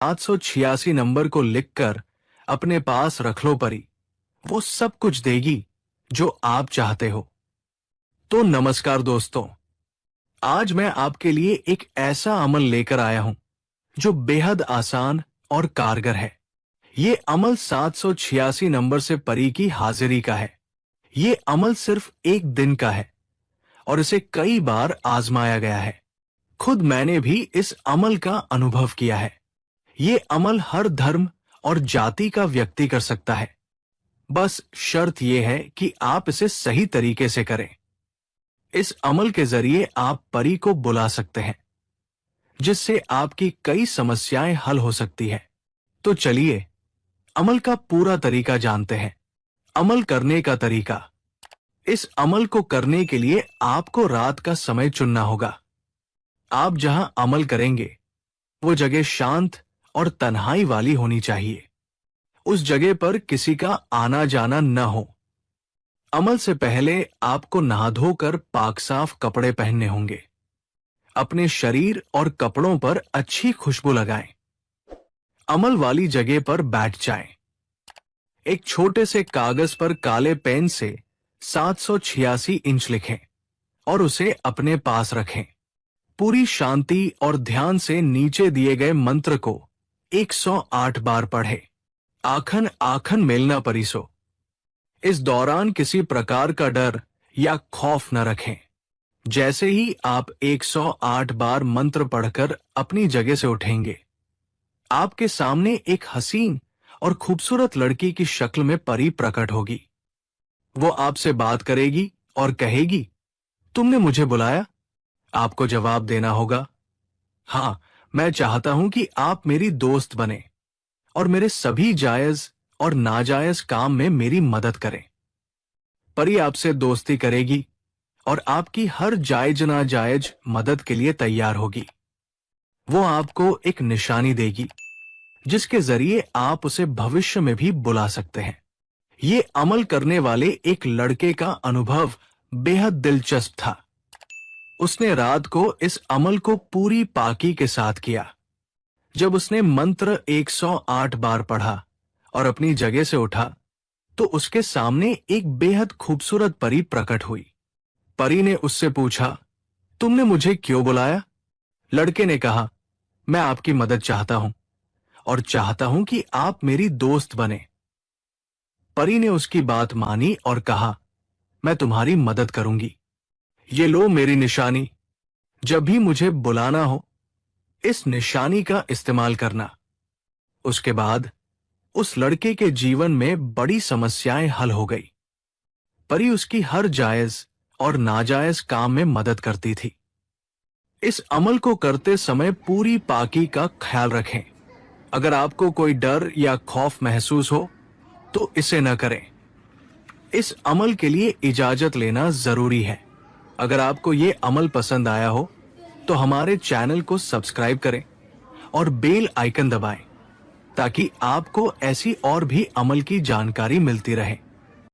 786 number को लिखकर अपने पास रख लो परी। वो सब कुछ देगी जो आप चाहते हो। तो नमस्कार दोस्तों, आज मैं आपके लिए एक ऐसा अमल लेकर आया हूं जो बेहद आसान और कारगर है। ये अमल 786 नंबर से परी की हाजिरी का है। ये अमल सिर्फ एक दिन का है और इसे कई बार आजमाया गया है। खुद मैंने भी इस अमल का अनुभव किया है। ये अमल हर धर्म और जाति का व्यक्ति कर सकता है। बस शर्त यह है कि आप इसे सही तरीके से करें। इस अमल के जरिए आप परी को बुला सकते हैं, जिससे आपकी कई समस्याएं हल हो सकती है। तो चलिए अमल का पूरा तरीका जानते हैं। अमल करने का तरीका। इस अमल को करने के लिए आपको रात का समय चुनना होगा। आप जहां अमल करेंगे वो जगह शांत और तन्हाई वाली होनी चाहिए। उस जगह पर किसी का आना जाना न हो। अमल से पहले आपको नहा धोकर पाक साफ कपड़े पहनने होंगे। अपने शरीर और कपड़ों पर अच्छी खुशबू लगाएं। अमल वाली जगह पर बैठ जाएं। एक छोटे से कागज पर काले पेन से 786 इंच लिखें और उसे अपने पास रखें। पूरी शांति और ध्यान से नीचे दिए गए मंत्र को 108 बार पढ़ें। आखन आखन मेलना परिसो। इस दौरान किसी प्रकार का डर या खौफ न रखें। जैसे ही आप 108 बार मंत्र पढ़कर अपनी जगह से उठेंगे, आपके सामने एक हसीन और खूबसूरत लड़की की शक्ल में परी प्रकट होगी। वो आपसे बात करेगी और कहेगी, तुमने मुझे बुलाया? आपको जवाब देना होगा, हाँ, मैं चाहता हूं कि आप मेरी दोस्त बने और मेरे सभी जायज और नाजायज काम में मेरी मदद करें। परी आपसे दोस्ती करेगी और आपकी हर जायज नाजायज मदद के लिए तैयार होगी। वो आपको एक निशानी देगी जिसके जरिए आप उसे भविष्य में भी बुला सकते हैं। ये अमल करने वाले एक लड़के का अनुभव बेहद दिलचस्प था। उसने रात को इस अमल को पूरी पाकी के साथ किया। जब उसने मंत्र 108 बार पढ़ा और अपनी जगह से उठा, तो उसके सामने एक बेहद खूबसूरत परी प्रकट हुई। परी ने उससे पूछा, तुमने मुझे क्यों बुलाया? लड़के ने कहा, मैं आपकी मदद चाहता हूं और चाहता हूं कि आप मेरी दोस्त बने। परी ने उसकी बात मानी और कहा, मैं तुम्हारी मदद करूंगी। ये लो मेरी निशानी। जब भी मुझे बुलाना हो, इस निशानी का इस्तेमाल करना। उसके बाद उस लड़के के जीवन में बड़ी समस्याएं हल हो गई। परी उसकी हर जायज और नाजायज काम में मदद करती थी। इस अमल को करते समय पूरी पाकी का ख्याल रखें। अगर आपको कोई डर या खौफ महसूस हो तो इसे न करें। इस अमल के लिए इजाजत लेना जरूरी है। अगर आपको ये अमल पसंद आया हो तो हमारे चैनल को सब्सक्राइब करें और बेल आइकन दबाएं ताकि आपको ऐसी और भी अमल की जानकारी मिलती रहे।